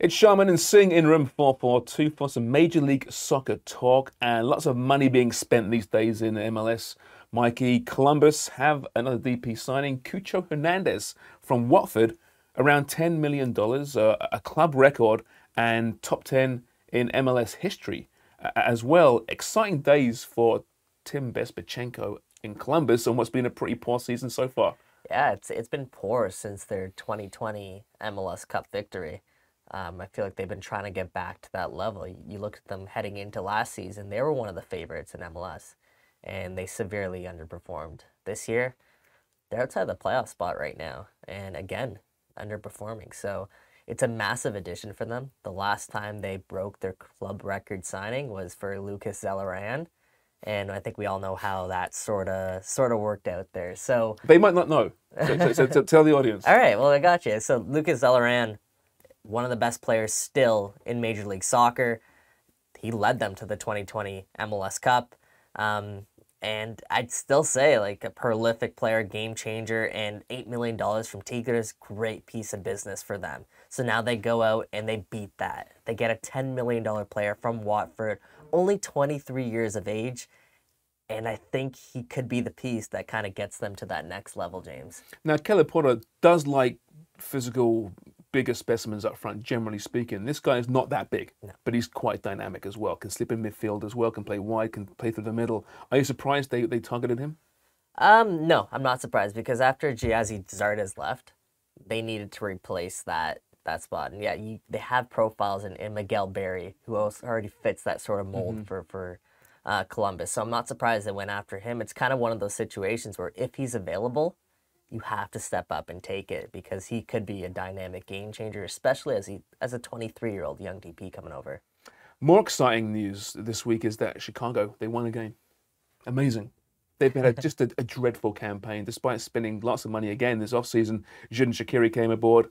It's Sharman and Singh in room 442 for some Major League Soccer talk and lots of money being spent these days in MLS. Mikey, Columbus have another DP signing, Cucho Hernandez from Watford, around $10 million, a club record and top 10 in MLS history. As well, exciting days for Tim Bezbatchenko in Columbus on what's been a pretty poor season so far. Yeah, it's been poor since their 2020 MLS Cup victory. I feel like they've been trying to get back to that level. You look at them heading into last season, they were one of the favorites in MLS, and they severely underperformed. This year, they're outside the playoff spot right now, and again, underperforming. So it's a massive addition for them. The last time they broke their club record signing was for Lucas Zelarayan, and I think we all know how that sort of worked out there. So they might not know. So tell the audience. All right, well, I got you. So Lucas Zelarayan, one of the best players still in Major League Soccer. He led them to the 2020 MLS Cup. And I'd still say, like, a prolific player, game changer, and $8 million from Tigres, great piece of business for them. So now they go out and they beat that. They get a $10 million player from Watford, only 23 years of age. And I think he could be the piece that kind of gets them to that next level, James. Now, Kelly Porter does like physical, bigger specimens up front, generally speaking. This guy is not that big, but he's quite dynamic as well. Can slip in midfield as well, can play wide, can play through the middle. Are you surprised they targeted him? No, I'm not surprised, because after Giazzi Zardes left, they needed to replace that spot. And yeah, they have profiles in Miguel Berry, who already fits that sort of mold for Columbus. So I'm not surprised they went after him. It's kind of one of those situations where if he's available, you have to step up and take it, because he could be a dynamic game changer, especially as a 23-year-old young DP coming over. More exciting news this week is that Chicago, they won a game. Amazing. They've had just a dreadful campaign, despite spending lots of money again this offseason. Xherdan Shaqiri came aboard.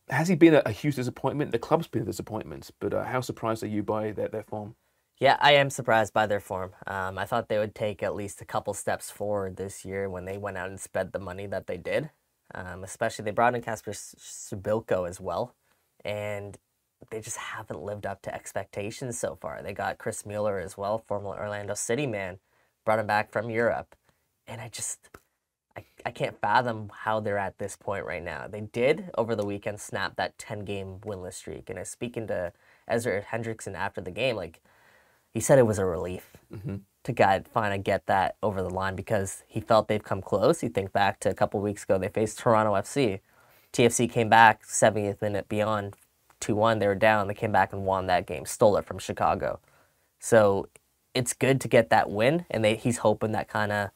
Has he been a huge disappointment? The club's been a disappointment, but how surprised are you by their form? Yeah, I am surprised by their form. I thought they would take at least a couple steps forward this year when they went out and spent the money that they did. Especially they brought in Kasper Subilko as well, and they just haven't lived up to expectations so far. They got Chris Mueller as well, former Orlando City man, brought him back from Europe, and I can't fathom how they're at this point right now. They did, over the weekend, snap that 10-game winless streak, and I was speaking to Ezra Hendrickson after the game, like, he said it was a relief to finally get that over the line, because he felt they've come close. You think back to a couple weeks ago, they faced Toronto FC. TFC came back 70th minute beyond 2-1. They were down. They came back and won that game, stole it from Chicago. So it's good to get that win, and he's hoping that kind of,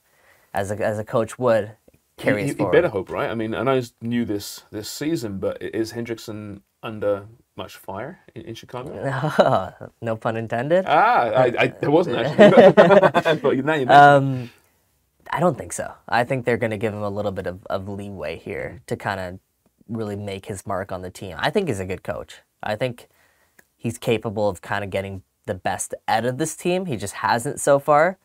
as a coach would, carries forward. He better hope, right? I mean, I know he's new this season, but is Hendrickson under much fire in Chicago? No pun intended. There wasn't actually. But now you mentioned I don't think so. I think they're going to give him a little bit of leeway here to kind of really make his mark on the team. I think he's a good coach. I think he's capable of kind of getting the best out of this team. He just hasn't so far.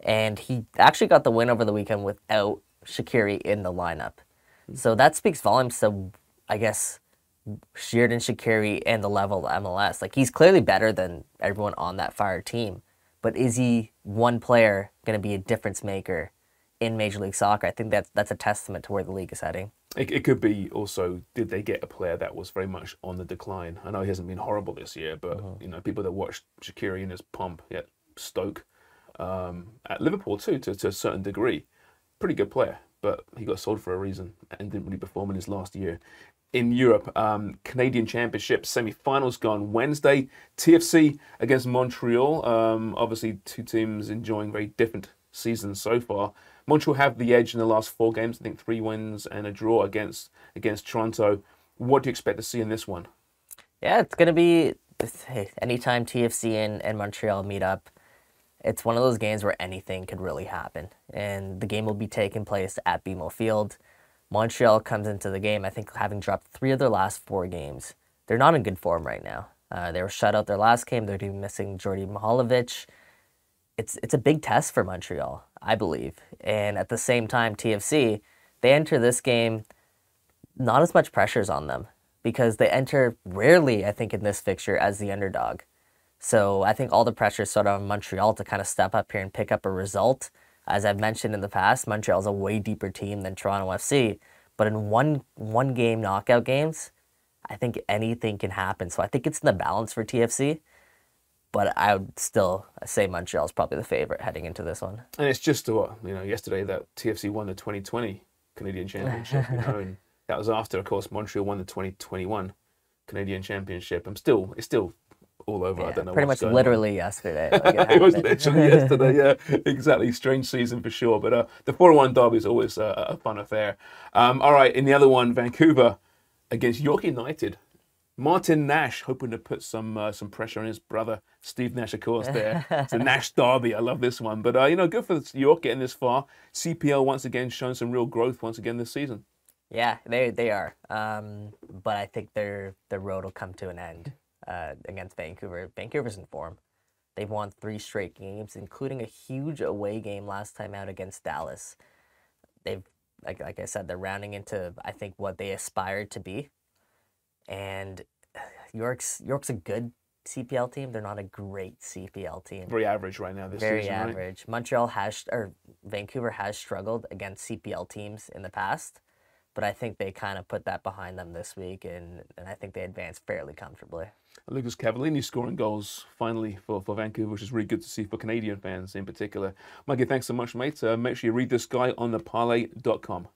And he actually got the win over the weekend without Shaqiri in the lineup. So that speaks volumes to, I guess, Xherdan Shaqiri and the level of MLS. Like, he's clearly better than everyone on that Fire team, but is he one player going to be a difference maker in Major League Soccer? I think that's a testament to where the league is heading. It could be also, did they get a player that was very much on the decline? I know he hasn't been horrible this year, but you know, people that watched Shaqiri in his pomp at Stoke, at Liverpool too, to a certain degree, pretty good player, but he got sold for a reason and didn't really perform in his last year. In Europe, Canadian Championship semi-finals gone Wednesday. TFC against Montreal. Obviously, two teams enjoying very different seasons so far. Montreal have the edge in the last 4 games. I think 3 wins and a draw against Toronto. What do you expect to see in this one? Yeah, it's going to be, anytime TFC and Montreal meet up, it's one of those games where anything could really happen. And the game will be taking place at BMO Field. Montreal comes into the game, I think, having dropped 3 of their last 4 games. They're not in good form right now. They were shut out their last game. They're missing Jordi Mihalovic. It's a big test for Montreal, I believe. And at the same time, TFC, they enter this game, not as much pressure's on them, because they enter rarely, I think, in this fixture as the underdog. So I think all the pressure is sort of on Montreal to kind of step up here and pick up a result. As I've mentioned in the past, Montreal's a way deeper team than Toronto FC. But in one game knockout games, I think anything can happen. So I think it's in the balance for TFC. But I would still say Montreal's probably the favorite heading into this one. And it's just what, yesterday that TFC won the 2020 Canadian Championship, and that was after, of course, Montreal won the 2021 Canadian Championship. It's still all over. Yeah, I don't know. pretty much literally yesterday. Like it was literally yesterday. Yeah, exactly. Strange season for sure. But the 4-1 derby is always a fun affair. All right, in the other one, Vancouver against York United. Martin Nash hoping to put some pressure on his brother Steve Nash, of course. There, it's a Nash derby. I love this one. But good for York getting this far. CPL once again showing some real growth once again this season. Yeah, they are. But I think their road will come to an end against Vancouver. Vancouver's in form. They've won 3 straight games, including a huge away game last time out against Dallas. They've, like I said, they're rounding into, I think, what they aspired to be. And York's a good CPL team. They're not a great CPL team. Very average right now this season. Very average. Right? Vancouver has struggled against CPL teams in the past, but I think they kind of put that behind them this week, and I think they advanced fairly comfortably. Lucas Cavallini scoring goals finally for Vancouver, which is really good to see for Canadian fans in particular. Mikey, thanks so much, mate. Make sure you read this guy on theparley.com.